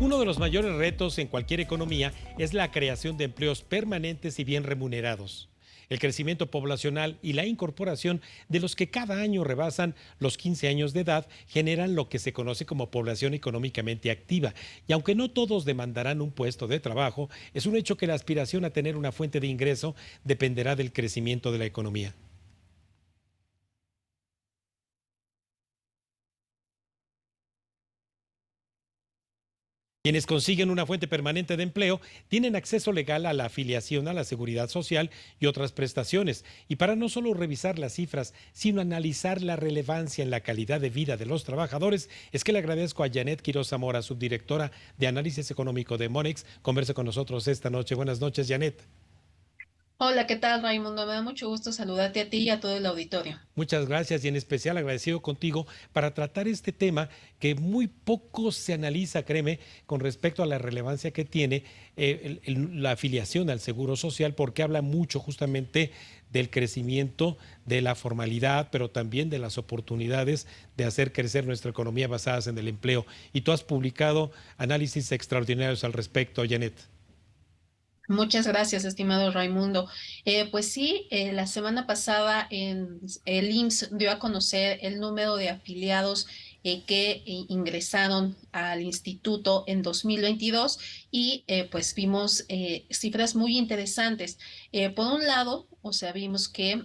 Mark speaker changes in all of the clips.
Speaker 1: Uno de los mayores retos en cualquier economía es la creación de empleos permanentes y bien remunerados. El crecimiento poblacional y la incorporación de los que cada año rebasan los 15 años de edad generan lo que se conoce como población económicamente activa. Y aunque no todos demandarán un puesto de trabajo, es un hecho que la aspiración a tener una fuente de ingreso dependerá del crecimiento de la economía. Quienes consiguen una fuente permanente de empleo tienen acceso legal a la afiliación a la seguridad social y otras prestaciones. Y para no solo revisar las cifras, sino analizar la relevancia en la calidad de vida de los trabajadores, es que le agradezco a Janet Quiroz Zamora, subdirectora de Análisis Económico de Monex, converse con nosotros esta noche. Buenas noches, Janet.
Speaker 2: Hola, ¿qué tal, Raimundo? Me da mucho gusto saludarte a ti y a todo el auditorio.
Speaker 1: Muchas gracias y en especial agradecido contigo para tratar este tema que muy poco se analiza, créeme, con respecto a la relevancia que tiene la afiliación al Seguro Social, porque habla mucho justamente del crecimiento de la formalidad, pero también de las oportunidades de hacer crecer nuestra economía basadas en el empleo. Y tú has publicado análisis extraordinarios al respecto, Janet.
Speaker 2: Muchas gracias, estimado Raimundo. Pues sí, la semana pasada el IMSS dio a conocer el número de afiliados que ingresaron al instituto en 2022 y pues vimos cifras muy interesantes. Por un lado, o sea, vimos que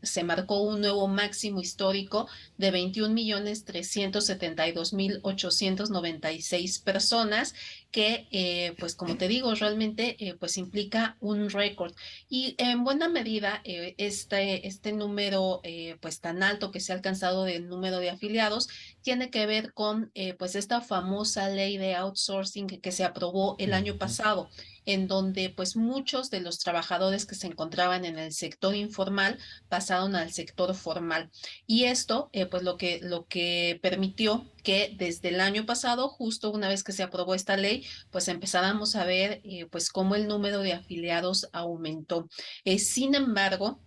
Speaker 2: se marcó un nuevo máximo histórico de 21.372.896 personas que, pues como te digo, realmente pues implica un récord. Y en buena medida, este número pues tan alto que se ha alcanzado del número de afiliados tiene que ver con pues esta famosa ley de outsourcing que se aprobó el año
Speaker 1: Ujú.
Speaker 2: pasado, en donde pues muchos de los trabajadores que se encontraban en el sector informal pasaron al sector formal. Y esto, pues lo que permitió que desde el año pasado, justo una vez que se aprobó esta ley, pues empezáramos a ver pues cómo el número de afiliados aumentó. Sin embargo,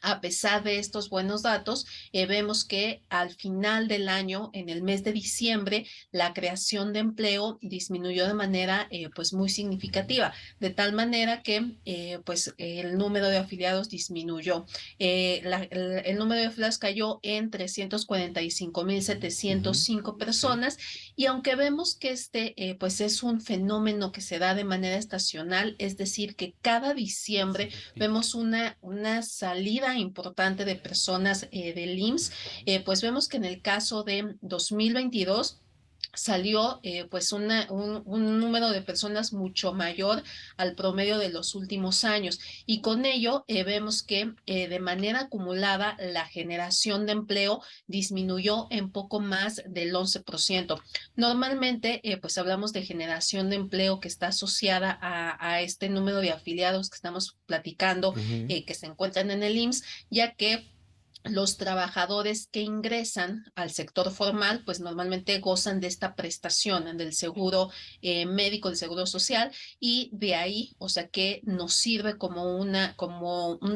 Speaker 2: a pesar de estos buenos datos, vemos que al final del año, en el mes de diciembre, la creación de empleo disminuyó de manera pues muy significativa, de tal manera que pues el número de afiliados disminuyó. El número de afiliados cayó en 345.705
Speaker 1: Sí.
Speaker 2: personas y aunque vemos que este pues es un fenómeno que se da de manera estacional, es decir, que cada
Speaker 1: Se
Speaker 2: diciembre
Speaker 1: repite.
Speaker 2: vemos una salida importante de personas del IMSS, pues vemos que en el caso de 2022 salió pues un número de personas mucho mayor al promedio de los últimos años y con ello vemos que de manera acumulada la generación de empleo disminuyó en poco más del 11%. Normalmente pues hablamos de generación de empleo que está asociada a este número de afiliados que estamos platicando
Speaker 1: Ujú.
Speaker 2: que se encuentran en el IMSS, ya que los trabajadores que ingresan al sector formal, pues normalmente gozan de esta prestación del seguro médico, del seguro social, y de ahí, o sea que nos sirve como un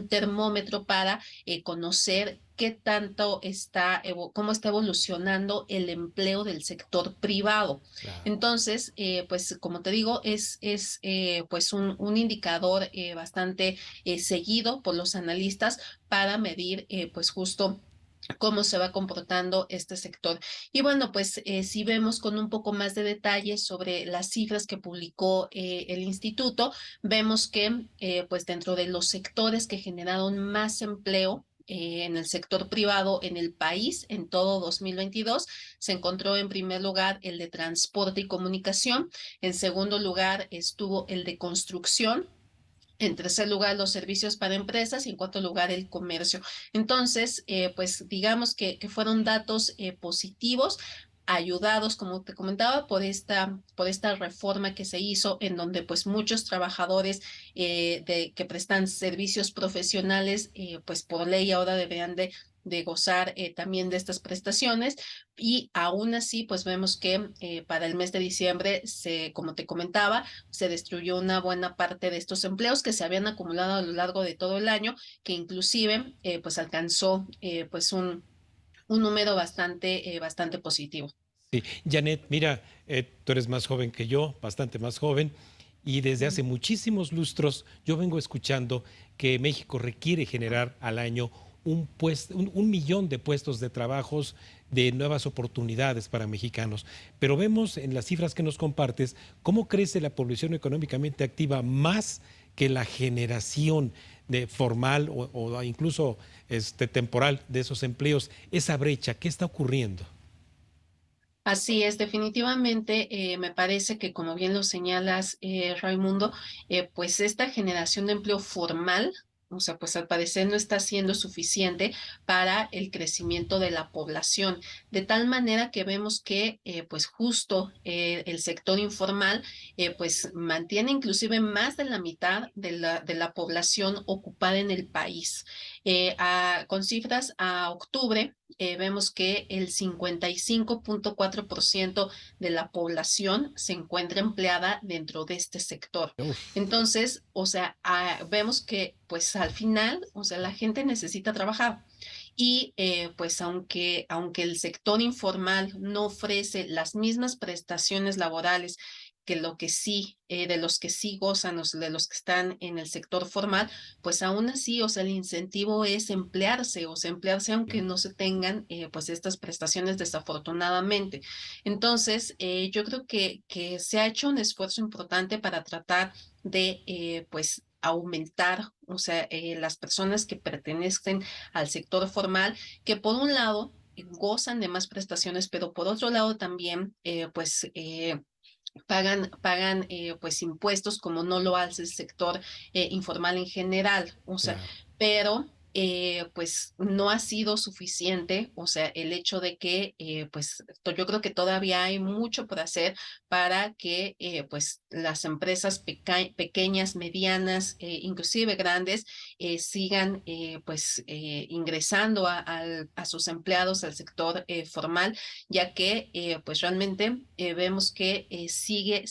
Speaker 2: termómetro para conocer qué tanto está, cómo está evolucionando el empleo del sector privado.
Speaker 1: Claro.
Speaker 2: Entonces, pues como te digo, es pues un indicador bastante seguido por los analistas para medir pues justo cómo se va comportando este sector. Y bueno, pues si vemos con un poco más de detalle sobre las cifras que publicó el instituto, vemos que pues dentro de los sectores que generaron más empleo, en el sector privado en el país en todo 2022 se encontró en primer lugar el de transporte y comunicación, en segundo lugar estuvo el de construcción, en tercer lugar, los servicios para empresas y en cuarto lugar, el comercio. Entonces, pues digamos que fueron datos positivos, ayudados, como te comentaba, por esta reforma que se hizo, en donde pues muchos trabajadores que prestan servicios profesionales, pues por ley ahora deberían de gozar también de estas prestaciones y aún así pues vemos que para el mes de diciembre como te comentaba, se destruyó una buena parte de estos empleos que se habían acumulado a lo largo de todo el año, que inclusive pues alcanzó pues un número bastante positivo.
Speaker 1: Sí, Janet, mira, tú eres más joven que yo, bastante más joven, y desde hace muchísimos lustros yo vengo escuchando que México requiere generar al año un millón de puestos de trabajos, de nuevas oportunidades para mexicanos. Pero vemos en las cifras que nos compartes cómo crece la población económicamente activa más que la generación de formal o incluso temporal de esos empleos. Esa brecha, ¿qué está ocurriendo?
Speaker 2: Así es, definitivamente me parece que como bien lo señalas, Raimundo, pues esta generación de empleo formal, o sea, pues al parecer no está siendo suficiente para el crecimiento de la población, de tal manera que vemos que pues justo el sector informal pues mantiene inclusive más de la mitad de la población ocupada en el país. Con cifras a octubre, vemos que el 55.4% de la población se encuentra empleada dentro de este sector.
Speaker 1: Uf,
Speaker 2: Entonces, o sea, vemos que pues al final, o sea, la gente necesita trabajar. Y pues aunque el sector informal no ofrece las mismas prestaciones laborales que lo que sí, de los que sí gozan, de los que están en el sector formal, pues aún así, o sea, el incentivo es emplearse, o sea, emplearse aunque no se tengan pues estas prestaciones desafortunadamente. Entonces, yo creo que se ha hecho un esfuerzo importante para tratar de pues aumentar, o sea, las personas que pertenecen al sector formal, que por un lado gozan de más prestaciones, pero por otro lado también, pagan pues impuestos como no lo hace el sector informal en general, o sea,
Speaker 1: claro.
Speaker 2: pero pues no ha sido suficiente, o sea, el hecho de que pues yo creo que todavía hay mucho por hacer para que pues las empresas pequeñas, medianas, inclusive grandes, sigan pues ingresando a sus empleados al sector formal, ya que pues realmente vemos que sigue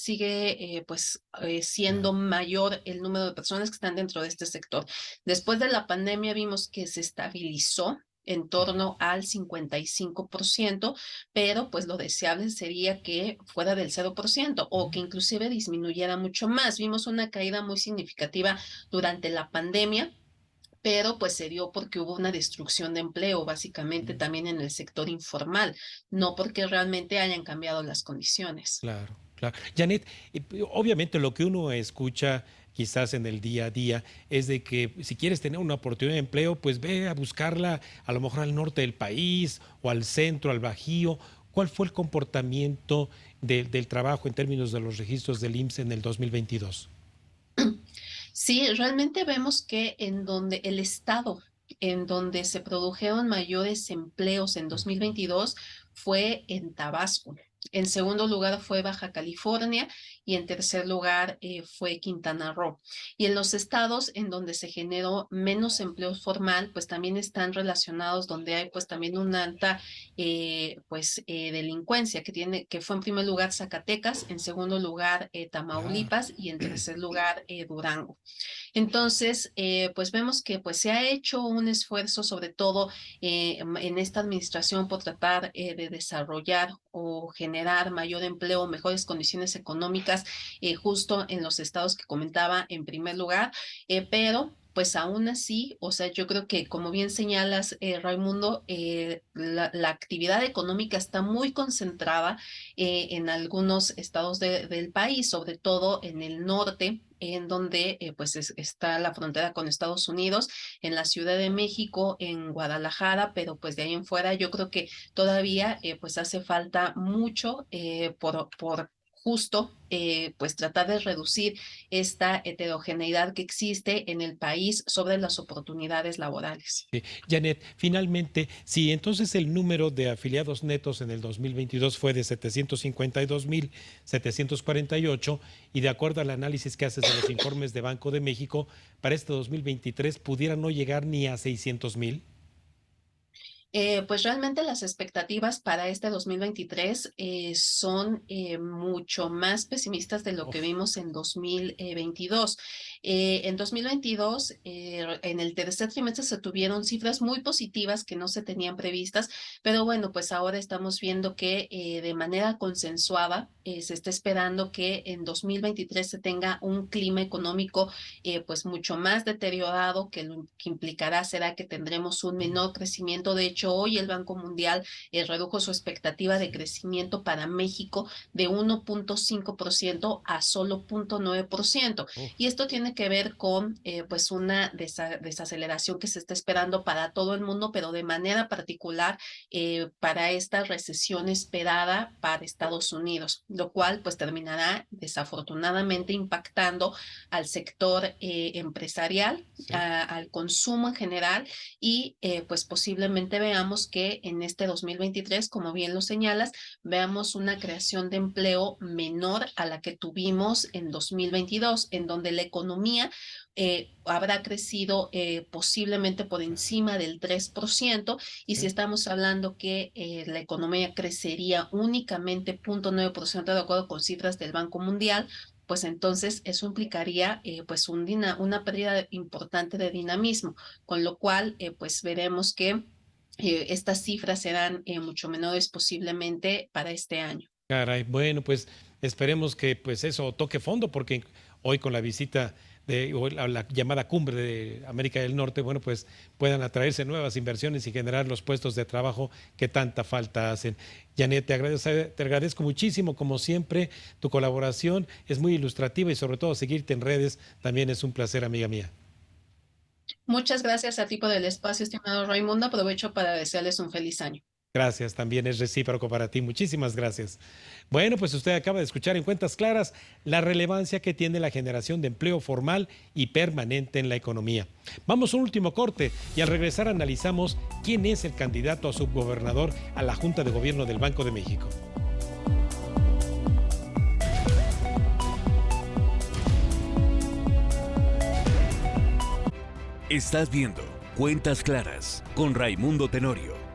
Speaker 2: pues siendo
Speaker 1: Claro.
Speaker 2: mayor el número de personas que están dentro de este sector. Después de la pandemia vimos que se estabilizó en torno al 55%, pero pues lo deseable sería que fuera del 0% o que inclusive disminuyera mucho más. Vimos una caída muy significativa durante la pandemia, pero pues se dio porque hubo una destrucción de empleo, básicamente también en el sector informal, no porque realmente hayan cambiado las condiciones.
Speaker 1: Claro, claro. Janet, obviamente lo que uno escucha quizás en el día a día es de que si quieres tener una oportunidad de empleo, pues ve a buscarla a lo mejor al norte del país o al centro, al Bajío. ¿Cuál fue el comportamiento del trabajo en términos de los registros del IMSS en el 2022?
Speaker 2: Sí, realmente vemos que en donde el estado en donde se produjeron mayores empleos en 2022 fue en Tabasco. En segundo lugar fue Baja California y en tercer lugar fue Quintana Roo. Y en los estados en donde se generó menos empleo formal, pues también están relacionados donde hay pues también una alta delincuencia que fue en primer lugar Zacatecas, en segundo lugar
Speaker 1: Claro.
Speaker 2: Tamaulipas y en tercer lugar Durango. Entonces, pues vemos que pues se ha hecho un esfuerzo, sobre todo en esta administración, por tratar de desarrollar o generar mayor empleo, mejores condiciones económicas, justo en los estados que comentaba en primer lugar, pero pues aún así, o sea, yo creo que como bien señalas, Raimundo, la actividad económica está muy concentrada en algunos estados del país, sobre todo en el norte, en donde pues está la frontera con Estados Unidos, en la Ciudad de México, en Guadalajara, pero pues de ahí en fuera yo creo que todavía pues hace falta mucho por justo pues tratar de reducir esta heterogeneidad que existe en el país sobre las oportunidades laborales.
Speaker 1: Janet, finalmente, si entonces el número de afiliados netos en el 2022 fue de 752,748 y de acuerdo al análisis que haces de los informes de Banco de México, para este 2023 pudiera no llegar ni a 600,000.
Speaker 2: Pues realmente las expectativas para este 2023 son mucho más pesimistas de lo que
Speaker 1: Uf,
Speaker 2: vimos en 2022. En 2022, en el tercer trimestre se tuvieron cifras muy positivas que no se tenían previstas, pero bueno, pues ahora estamos viendo que de manera consensuada se está esperando que en 2023 se tenga un clima económico pues mucho más deteriorado, que lo que implicará será que tendremos un menor crecimiento. De hecho, hoy el Banco Mundial redujo su expectativa de crecimiento para México de 1.5% a solo 0.9%. Y esto tiene que ver con pues una desaceleración que se está esperando para todo el mundo, pero de manera particular para esta recesión esperada para Estados Unidos, lo cual pues terminará desafortunadamente impactando al sector empresarial,
Speaker 1: Sí.
Speaker 2: al consumo en general y pues posiblemente veamos que en este 2023, como bien lo señalas, veamos una creación de empleo menor a la que tuvimos en 2022, en donde la economía habrá crecido posiblemente por encima del 3%, y si
Speaker 1: Sí.
Speaker 2: estamos hablando que la economía crecería únicamente 0.9% de acuerdo con cifras del Banco Mundial, pues entonces eso implicaría pues una pérdida importante de dinamismo, con lo cual pues veremos que estas cifras serán mucho menores posiblemente para este año.
Speaker 1: Caray, bueno, pues esperemos que pues eso toque fondo, porque hoy con la visita de o la llamada cumbre de América del Norte, bueno, pues puedan atraerse nuevas inversiones y generar los puestos de trabajo que tanta falta hacen. Janet, te agradezco muchísimo, como siempre, tu colaboración es muy ilustrativa y sobre todo seguirte en redes también es un placer, amiga mía.
Speaker 2: Muchas gracias a ti por el espacio, estimado Raimundo. Aprovecho para desearles un feliz año.
Speaker 1: Gracias, también es recíproco para ti. Muchísimas gracias. Bueno, pues usted acaba de escuchar en Cuentas Claras la relevancia que tiene la generación de empleo formal y permanente en la economía. Vamos a un último corte y al regresar analizamos quién es el candidato a subgobernador a la Junta de Gobierno del Banco de México.
Speaker 3: Estás viendo Cuentas Claras con Raimundo Tenorio.